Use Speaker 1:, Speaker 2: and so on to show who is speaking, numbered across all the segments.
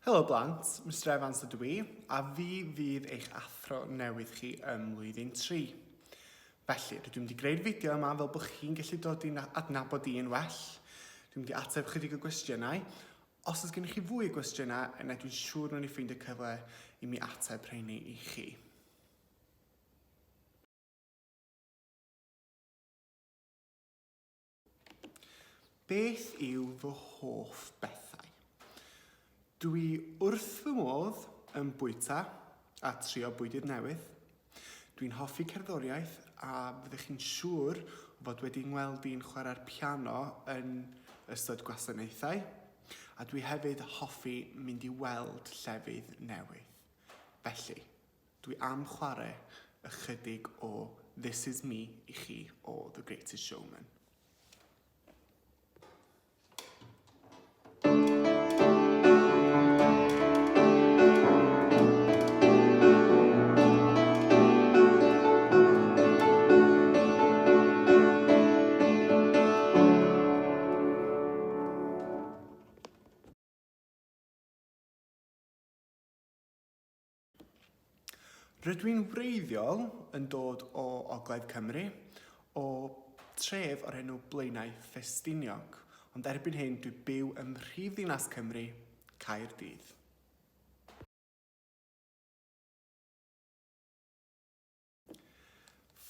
Speaker 1: Helo blant, Mr Evans ydw i, a fi fydd eich athro newydd chi ym mlwyddyn 3. Felly, rydw i'n mynd i greu'r fideo yma fel bod chi'n gallu dod i'n adnabod i'n well. Dwi'n mynd i ateb chydig o gwestiynau. Os oes gennych chi fwy o gwestiynau, yna dwi'n siŵr nhw'n i ffeindio cyfle i mi ateb rheini i chi. Beth yw fy hoff bethau? Dwi wrth fy modd yn bwyta a trio bwydydd newydd. Dwi'n hoffi cerddoriaeth a fyddwch chi'n siŵr fod wedi ngweld i'n chwarae'r piano yn ystod gwasanaethau. A dwi hefyd hoffi mynd i weld llefydd newydd. Felly, dwi am chwarae ychydig o This Is Me i chi o The Greatest Showman. Rydw i'n wreiddiol yn dod o Ogledd Cymru, o tref o'r enw Blaenau Ffestiniog, ond erbyn hyn dwi byw ym mhrifddinas Cymru, Caerdydd.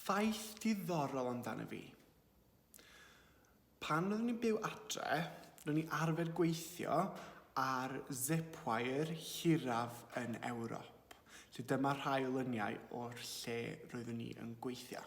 Speaker 1: Ffaith diddorol amdano fi. Pan oeddwn i'n byw adre, roeddwn i arfer gweithio ar zipwire hiraf yn Ewrop. So dyma rhai o luniau o'r lle roeddwn ni yn gweithio.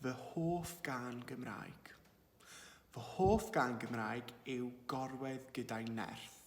Speaker 1: Fy hoff gân Gymraeg. Fy hoff gân Gymraeg yw Gorwedd gyda'i nerth.